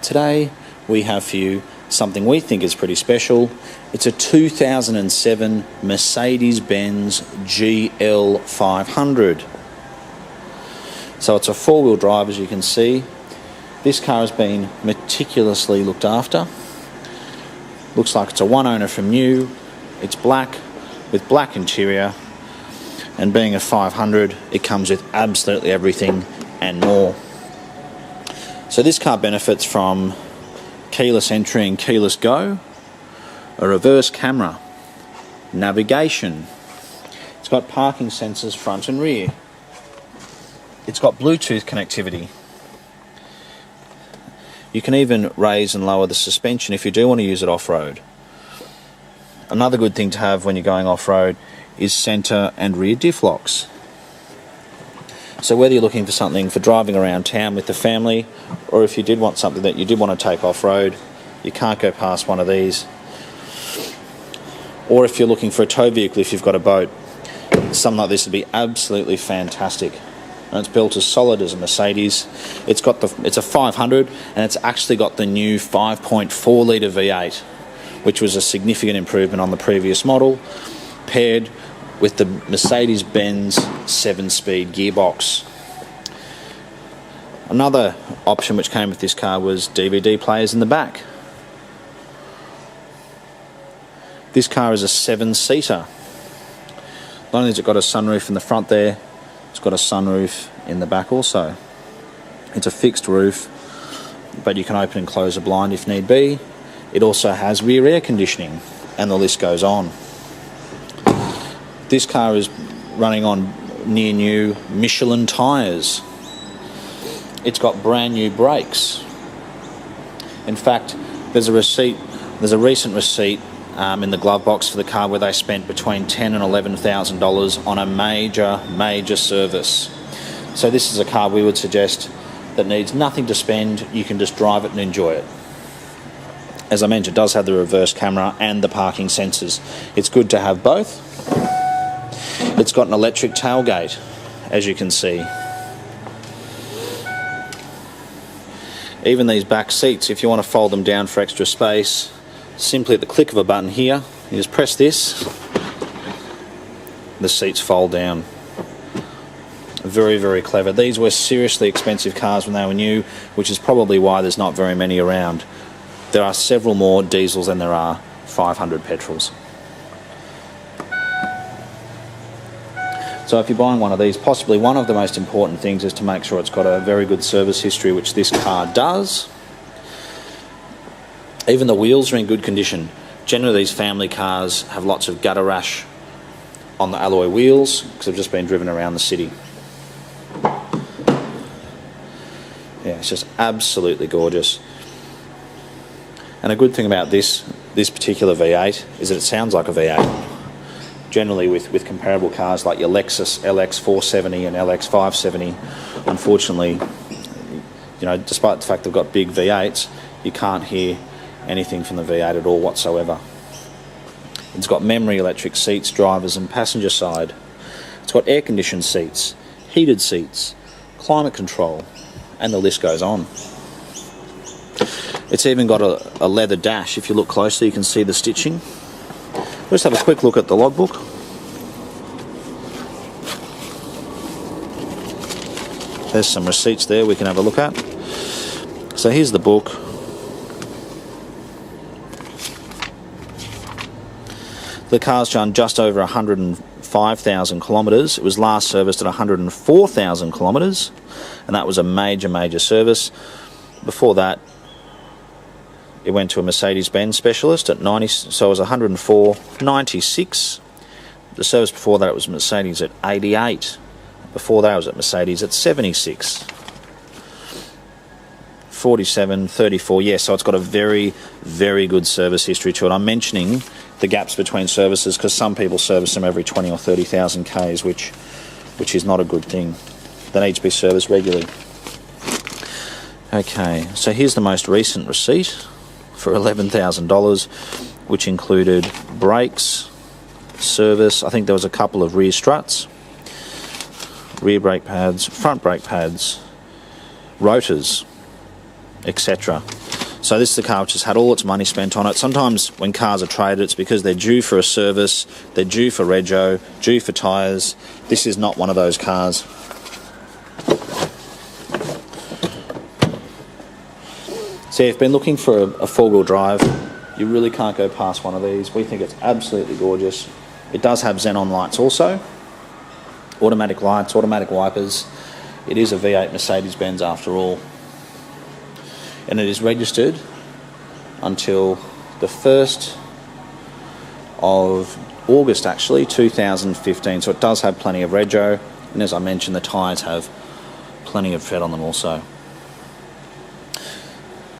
Today we have for you something we think is pretty special. It's a 2007 Mercedes-Benz GL 500. So it's a four-wheel drive, as you can see. This car has been meticulously looked after. Looks like it's a one owner from new. It's black with black interior, and being a 500, it comes with absolutely everything and more. So this car benefits from keyless entry and keyless go, a reverse camera, navigation. It's got parking sensors front and rear. It's got Bluetooth connectivity. You can even raise and lower the suspension if you do want to use it off-road. Another good thing to have when you're going off-road is centre and rear diff locks. So whether you're looking for something for driving around town with the family, or if you did want something that you did want to take off-road, you can't go past one of these. Or if you're looking for a tow vehicle, if you've got a boat, something like this would be absolutely fantastic. And it's built as solid as a Mercedes. It's a 500, and it's actually got the new 5.4 litre V8, which was a significant improvement on the previous model, paired with the Mercedes-Benz 7-speed gearbox. Another option which came with this car was DVD players in the back. This car is a 7-seater. Not only has it got a sunroof in the front there, it's got a sunroof in the back also. It's a fixed roof, but you can open and close a blind if need be. It also has rear air conditioning, and the list goes on. This car is running on near new Michelin tyres. It's got brand new brakes. In fact, there's a recent receipt in the glove box for the car where they spent between $10,000 and $11,000 on a major service. So this is a car we would suggest that needs nothing to spend. You can just drive it and enjoy it. As I mentioned, it does have the reverse camera and the parking sensors. It's good to have both. It's got an electric tailgate, as you can see. Even these back seats, if you want to fold them down for extra space, simply at the click of a button here, you just press this, the seats fold down. Very, very clever. These were seriously expensive cars when they were new, which is probably why there's not very many around. There are several more diesels than there are 500 petrols. So if you're buying one of these, possibly one of the most important things is to make sure it's got a very good service history, which this car does. Even the wheels are in good condition. Generally these family cars have lots of gutter rash on the alloy wheels because they've just been driven around the city. Yeah, it's just absolutely gorgeous. And a good thing about this particular V8 is that it sounds like a V8. Generally with comparable cars like your Lexus LX 470 and LX 570, unfortunately, despite the fact they've got big V8s, you can't hear anything from the V8 at all whatsoever. It's got memory electric seats, drivers and passenger side. It's got air-conditioned seats, heated seats, climate control, and the list goes on. It's even got a leather dash. If you look closely, you can see the stitching. Let's have a quick look at the logbook. There's some receipts there we can have a look at. So here's the book. The car's done just over 105,000 kilometres. It was last serviced at 104,000 kilometres, and that was a major service. Before that, it went to a Mercedes-Benz specialist at 90, so it was 104.96. The service before that, it was Mercedes at 88. Before that, it was at Mercedes at 76. 47, 34, yes, so it's got a very good service history to it. I'm mentioning the gaps between services because some people service them every 20 or 30,000 Ks, which is not a good thing. They need to be serviced regularly. Okay, so here's the most recent receipt for $11,000, which included brakes, service. I think there was a couple of rear struts, rear brake pads, front brake pads, rotors, etc. So this is the car which has had all its money spent on it. Sometimes when cars are traded, it's because they're due for a service, they're due for rego, due for tyres. This is not one of those cars. So if you've been looking for a four-wheel drive, you really can't go past one of these. We think it's absolutely gorgeous. It does have xenon lights also. Automatic lights, automatic wipers. It is a V8 Mercedes-Benz after all. And it is registered until the 1st of August, actually, 2015. So it does have plenty of rego. And as I mentioned, the tyres have plenty of tread on them also.